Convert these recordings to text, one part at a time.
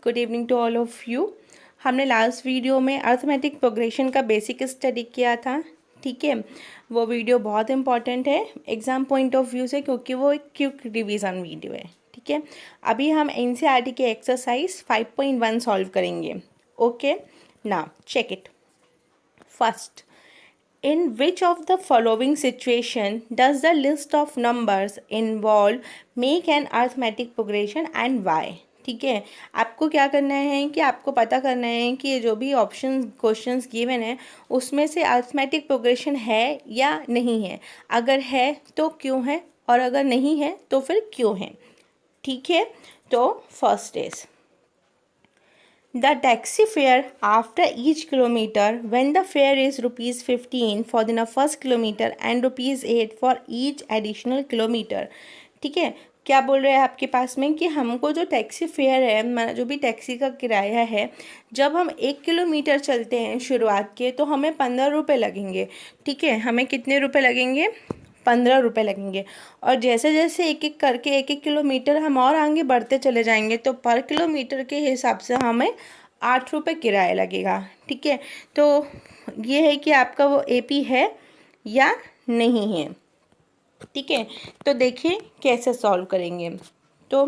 Good evening to all of you. हमने last video में arithmetic progression का basic study किया था, ठीक है। वो वीडियो बहुत इंपॉर्टेंट है एग्ज़ाम पॉइंट ऑफ व्यू से, क्योंकि वो एक क्विक रिवीजन वीडियो है, ठीक है। अभी हम एनसीईआरटी के एक्सरसाइज 5.1 सॉल्व करेंगे। Okay, now check it. First, in which of the following situation does the list of numbers involve make an arithmetic progression and why? ठीक है, आपको क्या करना है कि आपको पता करना है कि ये जो भी ऑप्शन क्वेश्चंस गिवन है उसमें से अरिथमेटिक प्रोग्रेशन है या नहीं है। अगर है तो क्यों है, और अगर नहीं है तो फिर क्यों है, ठीक है। तो first is the taxi fare after each kilometer when the fare is rupees 15 for the first kilometer and rupees 8 for each additional kilometer। ठीक है, क्या बोल रहे हैं आपके पास में कि हमको जो टैक्सी फेयर है, जो भी टैक्सी का किराया है, जब हम 1 किलोमीटर चलते हैं शुरुआत के तो हमें 15 रुपये लगेंगे। ठीक है, हमें कितने रुपये लगेंगे? 15 रुपये लगेंगे। और जैसे जैसे एक एक करके 1 किलोमीटर हम और आगे बढ़ते चले जाएंगे तो पर किलोमीटर के हिसाब से हमें 8 रुपये किराया लगेगा। ठीक है, तो ये है कि आपका वो एपी है या नहीं है। ठीक है, तो देखिए कैसे सॉल्व करेंगे। तो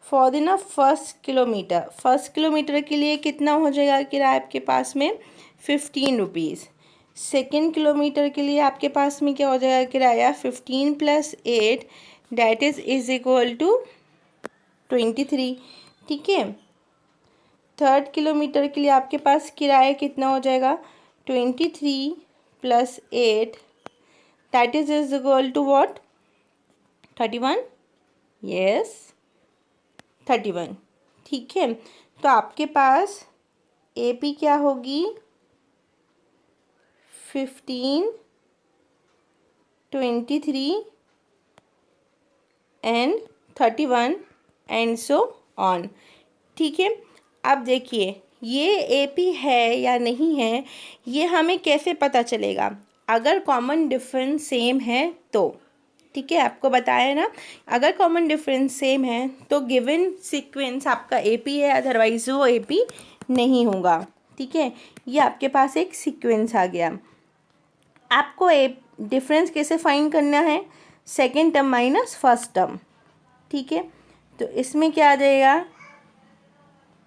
फॉर द फर्स्ट किलोमीटर के लिए कितना हो जाएगा किराया आपके पास में? 15 रुपीज़। सेकेंड किलोमीटर के लिए आपके पास में क्या हो जाएगा किराया? 15 + 8 दैट इज इक्वल टू 23। ठीक है, थर्ड किलोमीटर के लिए आपके पास किराया कितना हो जाएगा? 23 + 8 that is equal to what? 31। Yes, 31। ठीक है, तो आपके पास एपी क्या होगी? 15, 23 एंड 31 एंड सो ऑन। ठीक है, अब देखिए ये एपी है या नहीं है, ये हमें कैसे पता चलेगा? अगर कॉमन डिफरेंस सेम है तो, ठीक है, आपको बताया ना, अगर कॉमन डिफरेंस सेम है तो गिवन सीक्वेंस आपका एपी है, अदरवाइज वो एपी नहीं होगा। ठीक है, ये आपके पास एक सीक्वेंस आ गया। आपको डिफरेंस कैसे फाइंड करना है? Second term minus first term. ठीक है, तो इसमें क्या आ जाएगा?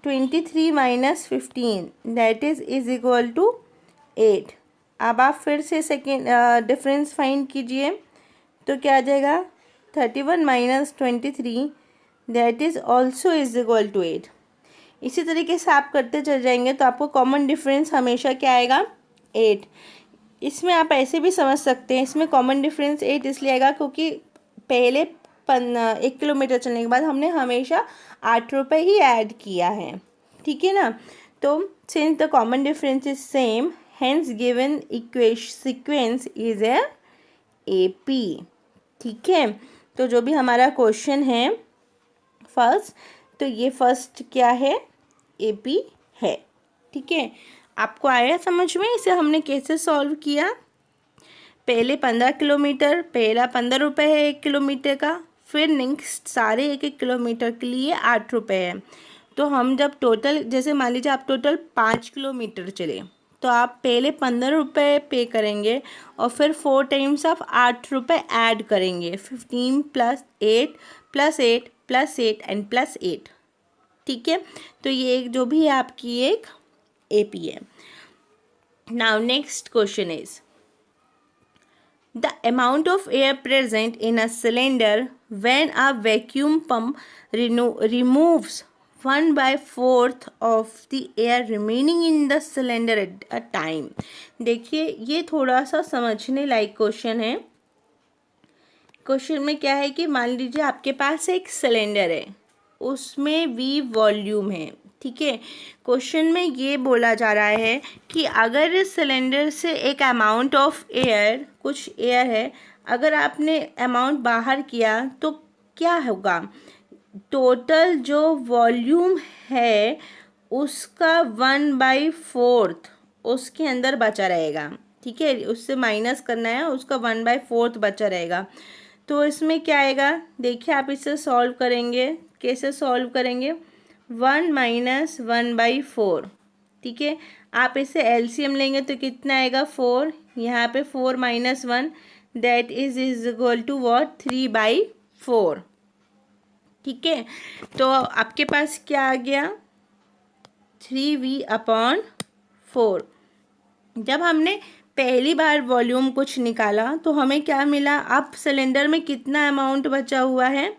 23 - 15 दैट इज इक्वल टू 8। अब आप फिर से सेकेंड डिफरेंस फाइंड कीजिए, तो क्या आ जाएगा? 31 - 23 that is also is equal to 8। इसी तरीके से आप करते चल जाएंगे तो आपको कॉमन डिफरेंस हमेशा क्या आएगा? 8। इसमें आप ऐसे भी समझ सकते हैं, इसमें कॉमन डिफरेंस 8 इसलिए आएगा क्योंकि पहले 1 किलोमीटर चलने के बाद हमने हमेशा 8 रुपये ही ऐड किया है। ठीक है ना, तो since the common difference is same hence given sequence is A P. ठीक है, तो जो भी हमारा क्वेश्चन है फर्स्ट, तो ये फर्स्ट क्या है? ए पी है। ठीक है, आपको आया समझ में इसे हमने कैसे सॉल्व किया? पहले 15 किलोमीटर, पहला 15 रुपये है 1 किलोमीटर का, फिर नेक्स्ट सारे 1 किलोमीटर के लिए 8 रुपये है। तो हम जब टोटल, जैसे मान लीजिए आप टोटल 5 किलोमीटर चले तो आप पहले 15 रुपये पे करेंगे और फिर 4 टाइम्स ऑफ 8 रुपये ऐड करेंगे। 15 + 8 + 8 + 8 एंड +8। ठीक है, तो ये एक जो भी है आपकी एक एपी है। Now next question is the amount of air present in a cylinder when a vacuum pump removes 1/4 of the air remaining in the cylinder at a time। देखिए ये थोड़ा सा समझने लायक क्वेश्चन है। क्वेश्चन में क्या है कि मान लीजिए आपके पास एक सिलेंडर है, उसमें V वॉल्यूम है। ठीक है, क्वेश्चन में ये बोला जा रहा है कि अगर इस सिलेंडर से एक अमाउंट ऑफ एयर, कुछ एयर है, अगर आपने अमाउंट बाहर किया तो क्या होगा? टोटल जो वॉल्यूम है उसका 1/4 उसके अंदर बचा रहेगा। ठीक है, उससे माइनस करना है, उसका 1/4 बचा रहेगा। तो इसमें क्या आएगा? देखिए आप इसे सॉल्व करेंगे, कैसे सॉल्व करेंगे? 1 माइनस 1/4। ठीक है, आप इसे एलसीएम लेंगे तो कितना आएगा 4, यहाँ पे 4 minus 1 that is equal to what 3/4। ठीक है, तो आपके पास क्या आ गया 3v/4। जब हमने पहली बार वॉल्यूम कुछ निकाला तो हमें क्या मिला, अब सिलेंडर में कितना अमाउंट बचा हुआ है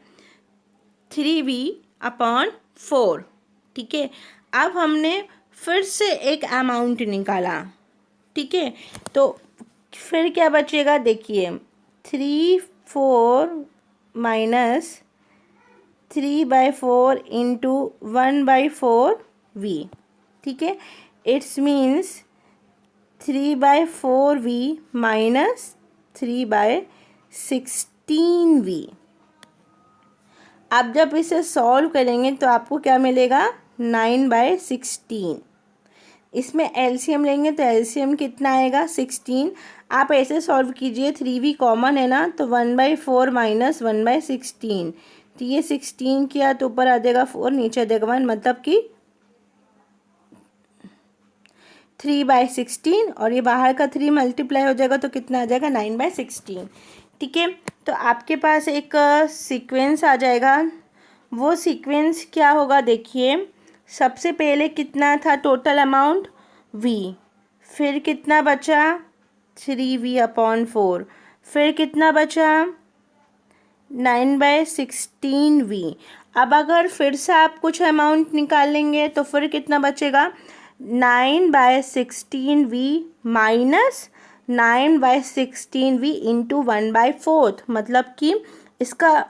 3v/4। ठीक है, अब हमने फिर से एक अमाउंट निकाला। ठीक है, तो फिर क्या बचेगा देखिए 3 4 माइनस 3/4 इंटू 1/4v। ठीक है, it's means 3/4v minus 3/16v। अब जब इसे सॉल्व करेंगे तो आपको क्या मिलेगा 9/16। इसमें एलसीएम लेंगे तो एलसीएम कितना आएगा 16। आप ऐसे सॉल्व कीजिए 3v कॉमन है ना, तो 1/4 माइनस 1/16, तो ये 16 किया तो ऊपर आ जाएगा 4, नीचे आ जाएगा 1, मतलब कि 3/16, और ये बाहर का 3 मल्टीप्लाई हो जाएगा तो कितना आ जाएगा 9/16। ठीक है, तो आपके पास एक सीक्वेंस आ जाएगा। वो सीक्वेंस क्या होगा देखिए, सबसे पहले कितना था टोटल अमाउंट v, फिर कितना बचा 3v/4, फिर कितना बचा 9/16v। अब अगर फिर से आप कुछ अमाउंट निकालेंगे तो फिर कितना बचेगा 9/16v माइनस 9/16v इंटू 1/4, मतलब कि इसका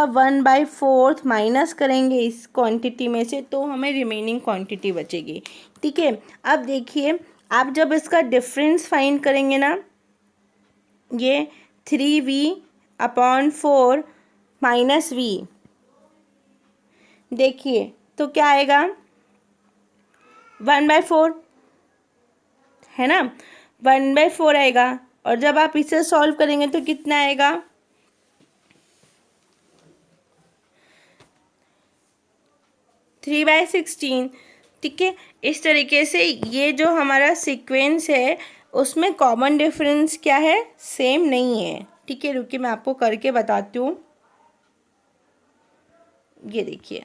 1/4 माइनस करेंगे इस क्वांटिटी में से तो हमें रिमेनिंग क्वांटिटी बचेगी। ठीक है, अब देखिए आप जब इसका डिफरेंस फाइंड करेंगे ना, ये 3v/4 माइनस v, देखिए तो क्या आएगा 1/4 है ना, 1/4 आएगा। और जब आप इसे सॉल्व करेंगे तो कितना आएगा 3/16। ठीक है, इस तरीके से ये जो हमारा सीक्वेंस है उसमें कॉमन डिफरेंस क्या है सेम नहीं है। ठीक है, रुकिए मैं आपको करके बताती हूँ। ये देखिए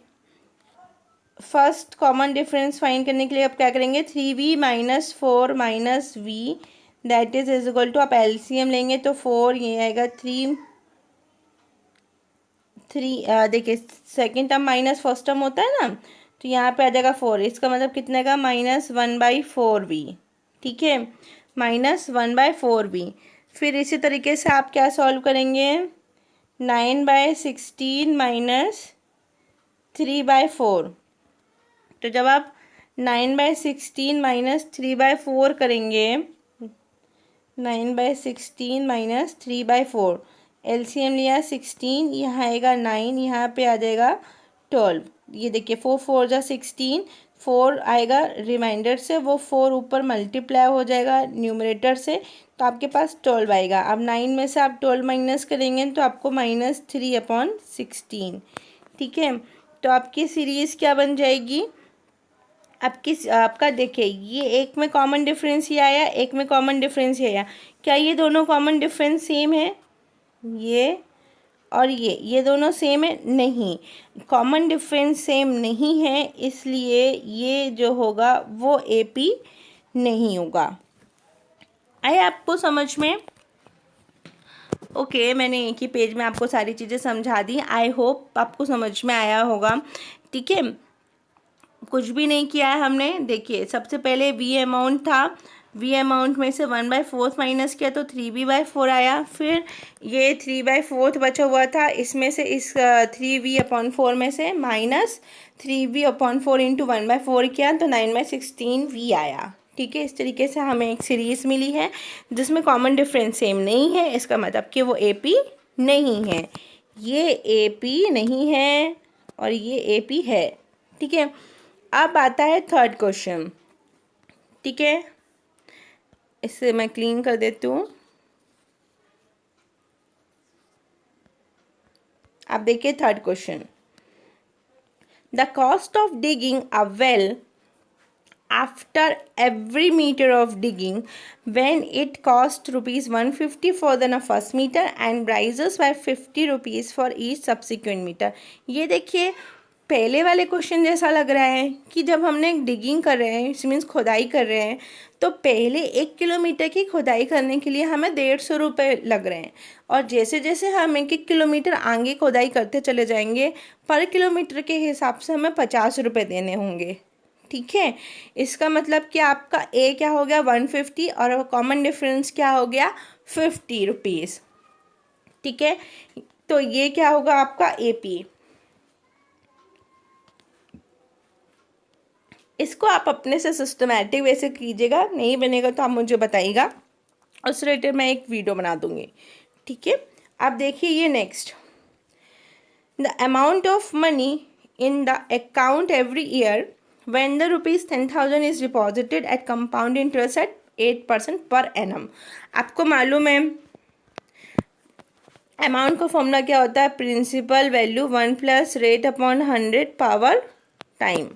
फर्स्ट कॉमन डिफरेंस फाइंड करने के लिए आप क्या करेंगे 3v/4 minus v that is equal to, आप एलसीएम लेंगे तो 4, ये आएगा 3 देखिए second term minus first term होता है ना, तो यहाँ पे आ जाएगा 4, इसका मतलब कितने का -1/4v। ठीक है, -1/4v। फिर इसी तरीके से आप क्या सॉल्व करेंगे 9/16 माइनस 3/4। तो जब आप 9/16 माइनस 3/4 करेंगे, 9/16 माइनस 3/4, एलसीएम लिया 16, यहाँ आएगा 9, यहाँ पे आ जाएगा 12। ये देखिए 4 4 जा 16, 4 आएगा रिमाइंडर से, वो 4 ऊपर मल्टीप्लाई हो जाएगा न्यूमरेटर से, तो आपके पास 12 आएगा। अब 9 में से आप 12 माइनस करेंगे तो आपको -3/16। ठीक है, तो आपकी सीरीज़ क्या बन जाएगी, आपका देखिए ये एक में कॉमन डिफरेंस ये आया, एक में कॉमन डिफरेंस ये आया, क्या ये दोनों कॉमन डिफरेंस सेम है, ये और ये दोनों सेम है नहीं, कॉमन डिफरेंस सेम नहीं है, इसलिए ये जो होगा वो एपी नहीं होगा। आए आपको समझ में? ओके, मैंने एक ही पेज में आपको सारी चीज़ें समझा दी, आई होप आपको समझ में आया होगा। ठीक है, कुछ भी नहीं किया है हमने। देखिए सबसे पहले वी अमाउंट था, वी अमाउंट में से 1/4 माइनस किया तो 3v/4 आया, फिर ये 3/4 बचा हुआ था, इसमें से इस 3v/4 में से माइनस 3v/4 इंटू 1/4 किया तो 9/16v आया। ठीक है, इस तरीके से हमें एक सीरीज़ मिली है जिसमें कॉमन डिफरेंस सेम नहीं है, इसका मतलब कि वो एपी नहीं है, ये एपी नहीं है और ये एपी है। ठीक है, अब आता है थर्ड क्वेश्चन। ठीक है, इसे मैं क्लीन कर देती हूँ। आप देखिए third question, the cost of digging a well after every meter of digging when it cost rupees 150 for the first meter and rises by 50 rupees for each subsequent meter। ये देखिए पहले वाले क्वेश्चन जैसा लग रहा है कि जब हमने डिगिंग कर रहे हैं, इस मीन्स खुदाई कर रहे हैं, तो पहले 1 किलोमीटर की खुदाई करने के लिए हमें 150 रुपये लग रहे हैं, और जैसे जैसे हम 1 किलोमीटर आगे खुदाई करते चले जाएंगे पर किलोमीटर के हिसाब से हमें 50 रुपये देने होंगे। ठीक है, इसका मतलब कि आपका ए क्या हो गया 150 और कॉमन डिफरेंस क्या हो गया 50 रुपीज़। ठीक है, तो ये क्या होगा आपका एपी। इसको आप अपने से सिस्टमैटिक वे से कीजिएगा, नहीं बनेगा तो आप मुझे बताइएगा, उस रिलेटेड मैं एक वीडियो बना दूंगी। ठीक है, आप देखिए ये next, the amount of money in the account every year when the rupees 10,000 is deposited at compound interest at 8% per annum। आपको मालूम है अमाउंट का फॉर्मूला क्या होता है, principal value 1 plus rate upon 100 power time.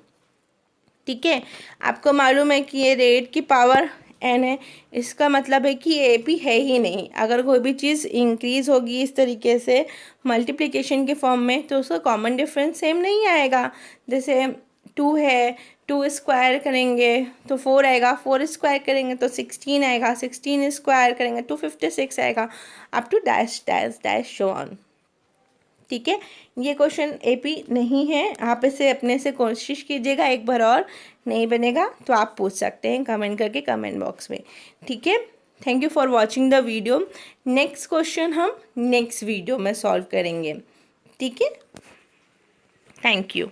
ठीक है, आपको मालूम है कि ये रेट की पावर n है, इसका मतलब है कि ए पी है ही नहीं। अगर कोई भी चीज़ इंक्रीज़ होगी इस तरीके से मल्टीप्लिकेशन के फॉर्म में तो उसका कॉमन डिफरेंस सेम नहीं आएगा। जैसे 2 है, 2 स्क्वायर करेंगे तो 4 आएगा, 4 स्क्वायर करेंगे तो 16 आएगा, 16 स्क्वायर करेंगे तो 56 आएगा, up to dash dash dash so on. ठीक है, ये क्वेश्चन एपी नहीं है, आप इसे अपने से कोशिश कीजिएगा एक बार, और नहीं बनेगा तो आप पूछ सकते हैं कमेंट करके कमेंट बॉक्स में। ठीक है, thank you for watching the video. Next question हम नेक्स्ट वीडियो में सॉल्व करेंगे। ठीक है, थैंक यू।